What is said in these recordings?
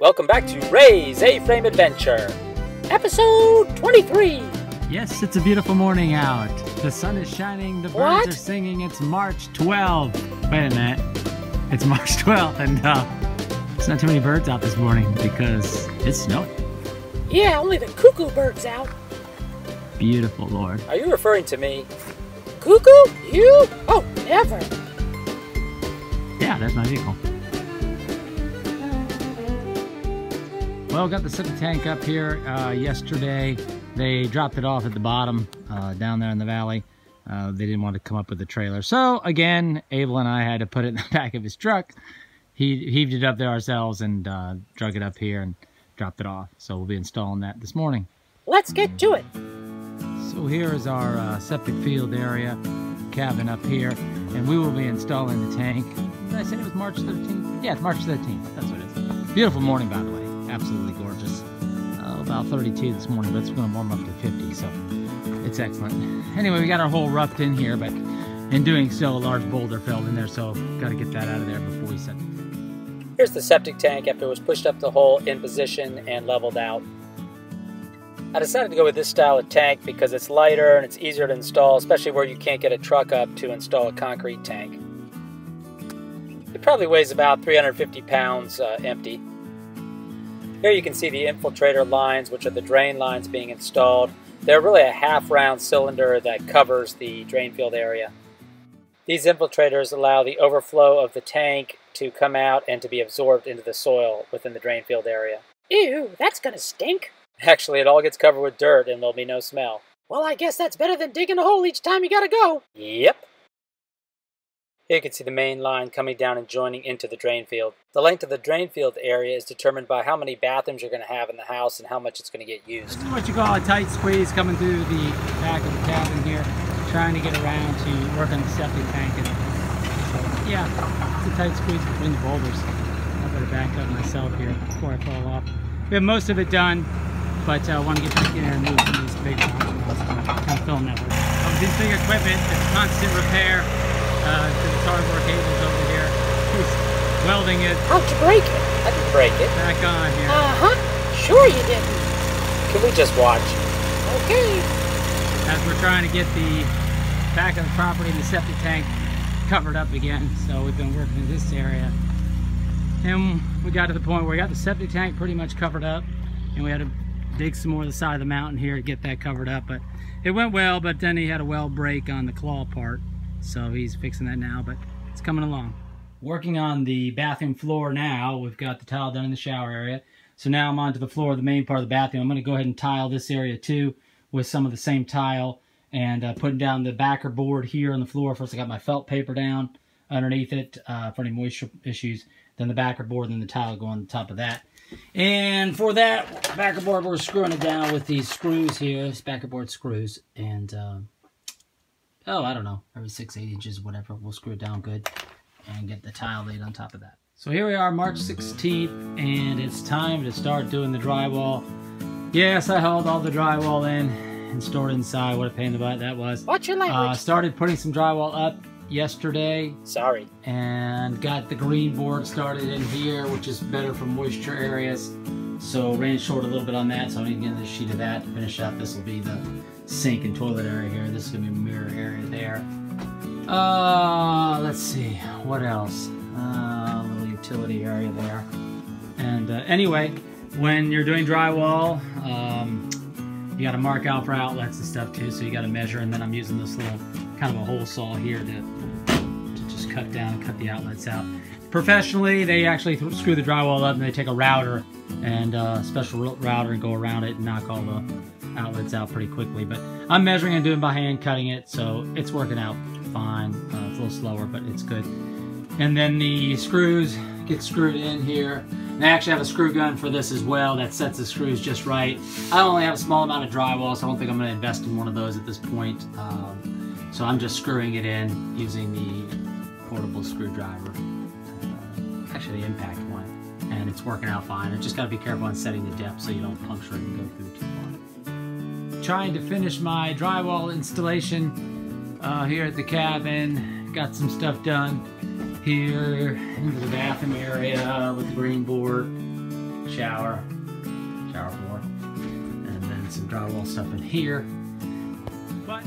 Welcome back to Ray's A-Frame Adventure, episode 23. Yes, it's a beautiful morning out. The sun is shining, the birds are singing. It's March 12th. Wait a minute. It's March 12th, and there's not too many birds out this morning because it's snowing. Yeah, only the cuckoo bird's out. Beautiful, Lord. Are you referring to me? Cuckoo? You? Oh, never. Yeah, that's my vehicle. Well, got the septic tank up here yesterday. They dropped it off at the bottom down there in the valley. They didn't want to come up with the trailer. So again, Abel and I had to put it in the back of his truck. He heaved it up there ourselves and drug it up here and dropped it off. So we'll be installing that this morning. Let's get to it. So here is our septic field area, cabin up here, and we will be installing the tank. Did I say it was March 13th? Yeah, it's March 13th. That's what it is. Beautiful morning, by the way. Absolutely gorgeous. About 32 this morning, but it's going to warm up to 50, so it's excellent. Anyway, we got our hole roughed in here, but in doing so, a large boulder fell in there, so got to get that out of there before we set it. Here's the septic tank after it was pushed up the hole in position and leveled out. I decided to go with this style of tank because it's lighter and it's easier to install, especially where you can't get a truck up to install a concrete tank. It probably weighs about 350 pounds empty. Here you can see the infiltrator lines, which are the drain lines being installed. They're really a half-round cylinder that covers the drain field area. These infiltrators allow the overflow of the tank to come out and to be absorbed into the soil within the drain field area. Ew, that's gonna stink. Actually, it all gets covered with dirt and there'll be no smell. Well, I guess that's better than digging a hole each time you gotta go. Yep. Here you can see the main line coming down and joining into the drain field. The length of the drain field area is determined by how many bathrooms you're going to have in the house and how much it's going to get used. This is what you call a tight squeeze coming through the back of the cabin here, trying to get around to work on the septic tank. And so, yeah, it's a tight squeeze between the boulders. I better back up myself here before I fall off. We have most of it done, but I want to get back in there and move some of these big ones. Kind of film that work. This big equipment, it's constant repair. To the cardboard cables over here. He's welding it. How'd you break it? I didn't break it. Back on here. Sure you didn't. Can we just watch? Okay. As we're trying to get the back of the property and the septic tank covered up again. So we've been working in this area. And we got to the point where we got the septic tank pretty much covered up. And we had to dig some more of the side of the mountain here to get that covered up. But it went well, but then he had a well break on the claw part. So he's fixing that now, but it's coming along. Working on the bathroom floor now. We've got the tile done in the shower area. So now I'm onto the floor of the main part of the bathroom. I'm going to go ahead and tile this area too with some of the same tile and putting down the backer board here on the floor. First I got my felt paper down underneath it for any moisture issues. Then the backer board, then the tile go on the top of that. And for that backer board, we're screwing it down with these screws here. These backer board screws. And oh, I don't know, every 6-8 inches, whatever, we'll screw it down good and get the tile laid on top of that. So here we are, March 16th, and it's time to start doing the drywall. Yes, I hauled all the drywall in and stored inside. What a pain in the butt that was. Watch your language. Started putting some drywall up yesterday. Sorry. And got the green board started in here, which is better for moisture areas. So ran short a little bit on that, so I need to get another sheet of that to finish up. This will be the sink and toilet area here. This is going to be a mirror area there. Let's see, what else? A little utility area there. And anyway, when you're doing drywall, you got to mark out for outlets and stuff too, so you got to measure. And then I'm using this little kind of a hole saw here to just cut down and cut the outlets out. Professionally, they actually screw the drywall up and they take a router and a special router and go around it and knock all the outlets out pretty quickly. But I'm measuring and doing by hand, cutting it, so it's working out fine. It's a little slower, but it's good. And then the screws get screwed in here. And I actually have a screw gun for this as well that sets the screws just right. I only have a small amount of drywall, so I don't think I'm going to invest in one of those at this point. So I'm just screwing it in using the portable screwdriver. Actually, the impact one. and it's working out fine. And just got to be careful on setting the depth so you don't puncture it and go through too far. Trying to finish my drywall installation here at the cabin. Got some stuff done here into the bathroom area with the green board, shower floor, and then some drywall stuff in here. But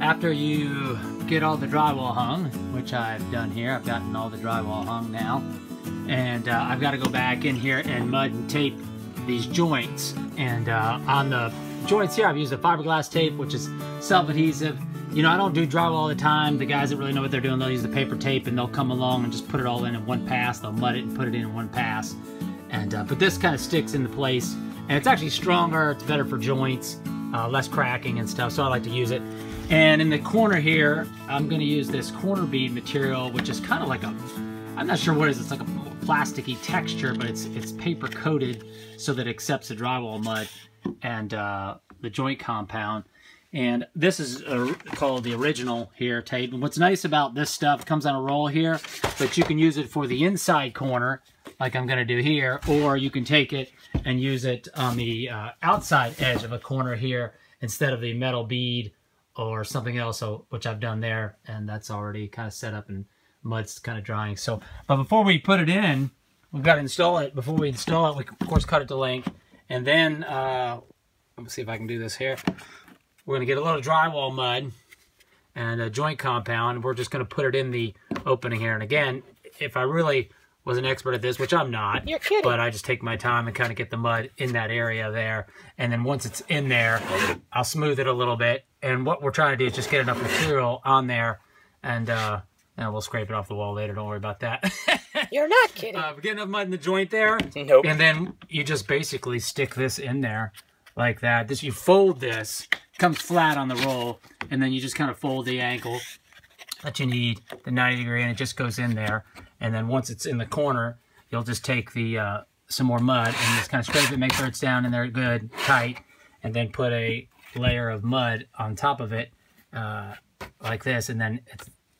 after you get all the drywall hung, which I've done here, I've gotten all the drywall hung now, and I've got to go back in here and mud and tape these joints. And on the joints here, I've used a fiberglass tape, which is self-adhesive. You know, I don't do drywall all the time. The guys that really know what they're doing, they'll use the paper tape and they'll come along and just put it all in one pass. They'll mud it and put it in one pass. And but this kind of sticks into place, and it's actually stronger. It's better for joints, less cracking and stuff. So I like to use it. And in the corner here, I'm going to use this corner bead material, which is kind of like a, I'm not sure what it is. It's like a plasticky texture, but it's paper coated so that it accepts the drywall mud and the joint compound. And this is called the original here tape. And what's nice about this stuff, it comes on a roll here, but you can use it for the inside corner, like I'm going to do here, or you can take it and use it on the outside edge of a corner here instead of the metal bead or something else, which I've done there, and that's already kind of set up and mud's kind of drying. So, but before we put it in, we've got to install it. Before we install it, we of course cut it to length, and then let me see if I can do this here. We're going to get a little drywall mud and a joint compound. We're just going to put it in the opening here. And again, if I really was an expert at this, which I'm not, you're kidding, but I just take my time and kind of get the mud in that area there. And then once it's in there, I'll smooth it a little bit. And what we're trying to do is just get enough material on there, and we'll scrape it off the wall later. Don't worry about that. You're not kidding. Get enough mud in the joint there. Nope. And then you just basically stick this in there like that. You fold this, comes flat on the roll, and then you just kind of fold the angle that you need, the 90 degree, and it just goes in there. And then once it's in the corner, you'll just take the some more mud and just kind of scrape it, make sure it's down in there good, tight, and then put a layer of mud on top of it like this, and then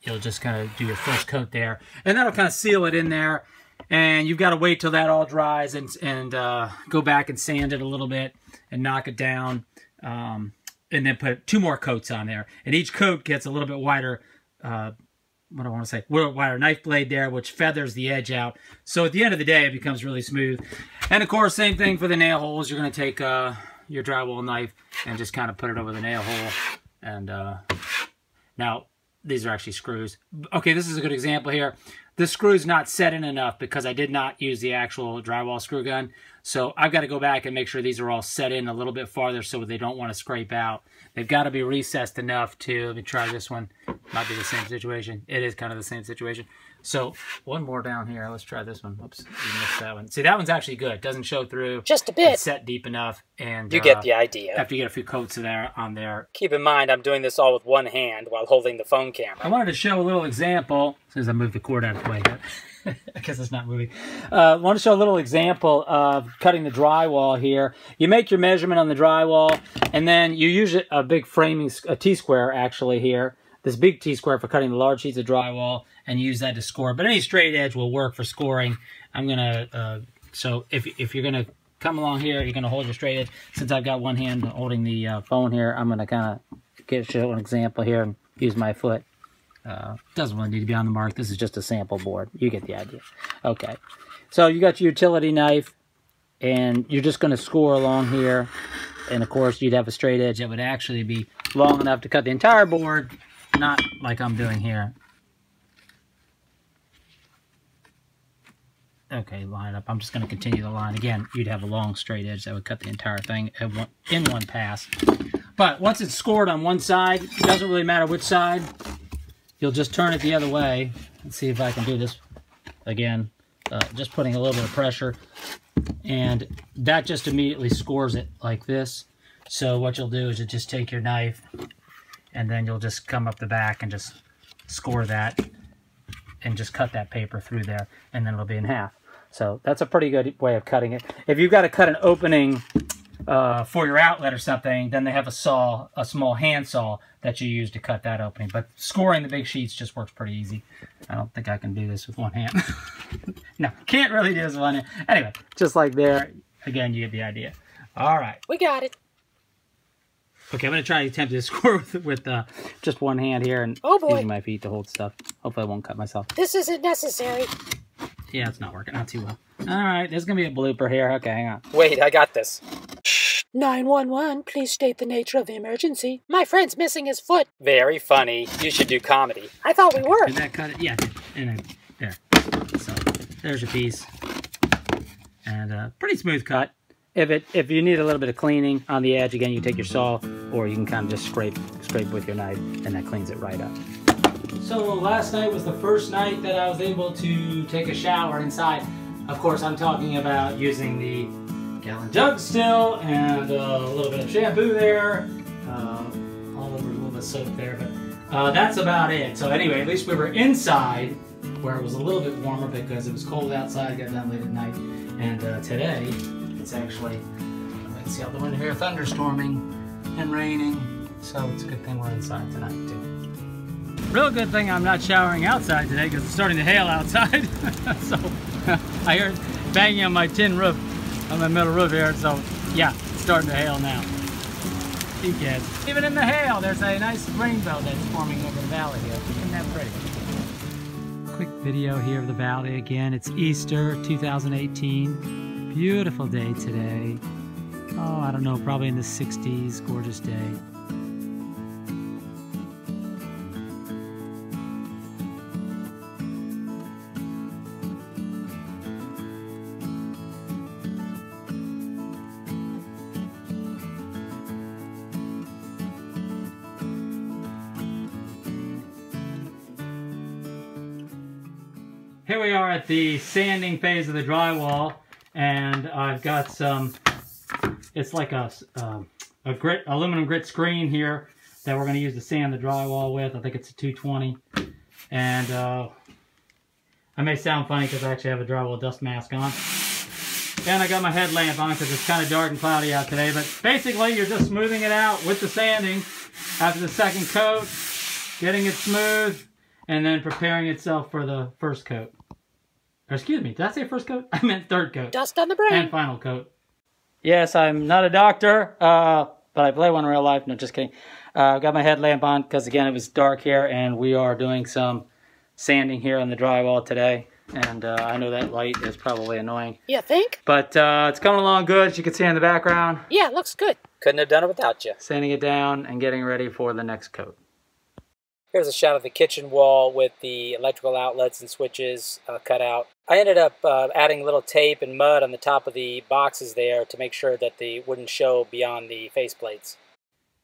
you'll just kind of do your first coat there, and that'll kind of seal it in there. And you've got to wait till that all dries and go back and sand it a little bit and knock it down, and then put 2 more coats on there. And each coat gets a little bit wider, what do I want to say, wider knife blade there, which feathers the edge out. So at the end of the day, it becomes really smooth. And of course, same thing for the nail holes. You're going to take your drywall knife and just kind of put it over the nail hole. And now, these are actually screws. Okay, this is a good example here. This screw's not set in enough because I did not use the actual drywall screw gun. So I've got to go back and make sure these are all set in a little bit farther so they don't want to scrape out. They've got to be recessed enough to, let me try this one. Might be the same situation. It is kind of the same situation. So one more down here. Let's try this one. Oops, you missed that one. See, that one's actually good. It doesn't show through. Just a bit. It's set deep enough. And you get the idea. After you get a few coats there on there. Keep in mind, I'm doing this all with one hand while holding the phone camera. I wanted to show a little example. As soon as I move the cord out of the way. I guess it's not moving. I want to show a little example of cutting the drywall here. You make your measurement on the drywall, and then you use a big framing, a T-square actually here. This big T-square for cutting the large sheets of drywall, and use that to score. But any straight edge will work for scoring. I'm going to, so if you're going to come along here, you're going to hold your straight edge. Since I've got one hand holding the phone here, I'm going to kind of show an example here and use my foot. Doesn't really need to be on the mark. This is just a sample board. You get the idea. Okay. So you got your utility knife, and you're just going to score along here. And of course, you'd have a straight edge that would actually be long enough to cut the entire board, not like I'm doing here. Okay, line up. I'm just going to continue the line. Again, you'd have a long straight edge that would cut the entire thing in one pass. But once it's scored on one side, it doesn't really matter which side. You'll just turn it the other way. Let's see if I can do this again. Just putting a little bit of pressure. And that just immediately scores it like this. So what you'll do is you just take your knife, and then you'll just come up the back and just score that and just cut that paper through there, and then it'll be in half. So that's a pretty good way of cutting it. If you've got to cut an opening for your outlet or something, then they have a saw, a small hand saw that you use to cut that opening. But scoring the big sheets just works pretty easy. I don't think I can do this with one hand. No, can't really do this with one hand. Anyway, just like there, again, you get the idea. All right. We got it. Okay, I'm going to try to attempt to score with just one hand here and using my feet to hold stuff. Hopefully I won't cut myself. This isn't necessary. Yeah, it's not working. Not too well. All right, there's going to be a blooper here. Okay, hang on. Wait, I got this. 911, please state the nature of the emergency. My friend's missing his foot. Very funny. You should do comedy. I thought we were. Did that cut it? Yeah, it did. And then, there. So, there's your piece. And pretty smooth cut. If you need a little bit of cleaning on the edge, again, you take your saw, or you can kind of just scrape with your knife, and that cleans it right up. So last night was the first night that I was able to take a shower inside. Of course, I'm talking about using the gallon jug still, and a little bit of shampoo there, all over a little bit of soap there, but that's about it. So anyway, at least we were inside, where it was a little bit warmer because it was cold outside. I got down late at night, and today, it's actually, you can see out the window here, thunderstorming and raining, so it's a good thing we're inside tonight too. Real good thing I'm not showering outside today because it's starting to hail outside. So I heard banging on my tin roof, on my metal roof here, so yeah, it's starting to hail now. You can. Even in the hail, there's a nice rainbow that's forming over the valley here. Isn't that pretty? Quick video here of the valley again. It's Easter 2018. Beautiful day today. Oh, I don't know, probably in the 60s, gorgeous day. Here we are at the sanding phase of the drywall, and I've got some, it's like a aluminum grit screen here that we're going to use to sand the drywall with. I think it's a 220. And I may sound funny because I actually have a drywall dust mask on. And I got my headlamp on because it's kind of dark and cloudy out today. But basically, you're just smoothing it out with the sanding after the second coat, getting it smooth, and then preparing itself for the first coat. Or excuse me, did I say first coat? I meant third coat. Dust on the brain. And final coat. Yes, I'm not a doctor, but I play one in real life. No, just kidding. I've got my headlamp on because, again, it was dark here, and we are doing some sanding here on the drywall today. And I know that light is probably annoying. You think? But it's coming along good, as you can see in the background. Yeah, it looks good. Couldn't have done it without you. Sanding it down and getting ready for the next coat. Here's a shot of the kitchen wall with the electrical outlets and switches cut out. I ended up adding little tape and mud on the top of the boxes there to make sure that they wouldn't show beyond the faceplates.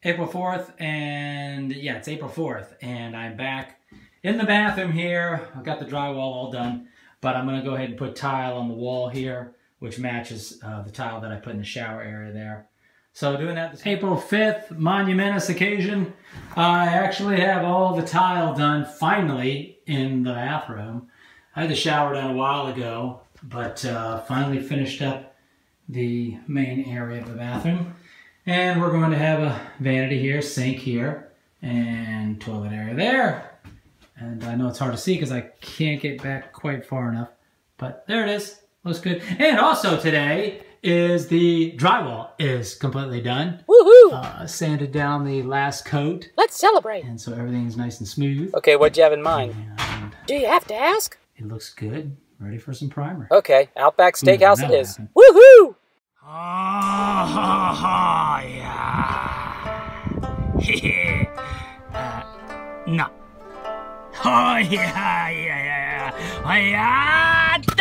April 4th, and yeah, it's April 4th, and I'm back in the bathroom here. I've got the drywall all done, but I'm going to go ahead and put tile on the wall here, which matches the tile that I put in the shower area there. So doing that this April 5th, monumentous occasion. I actually have all the tile done finally in the bathroom. I had the shower done a while ago, but finally finished up the main area of the bathroom. And we're going to have a vanity here, sink here, and toilet area there. And I know it's hard to see because I can't get back quite far enough, but there it is. Looks good. And also today is the drywall is completely done. Woohoo! Sanded down the last coat. Let's celebrate. And so everything's nice and smooth. Okay, what'd you have in mind? And Do you have to ask? it looks good. Ready for some primer. Okay, Outback Steakhouse it is. Woohoo! Oh, yeah. No. Oh, yeah. Oh, yeah.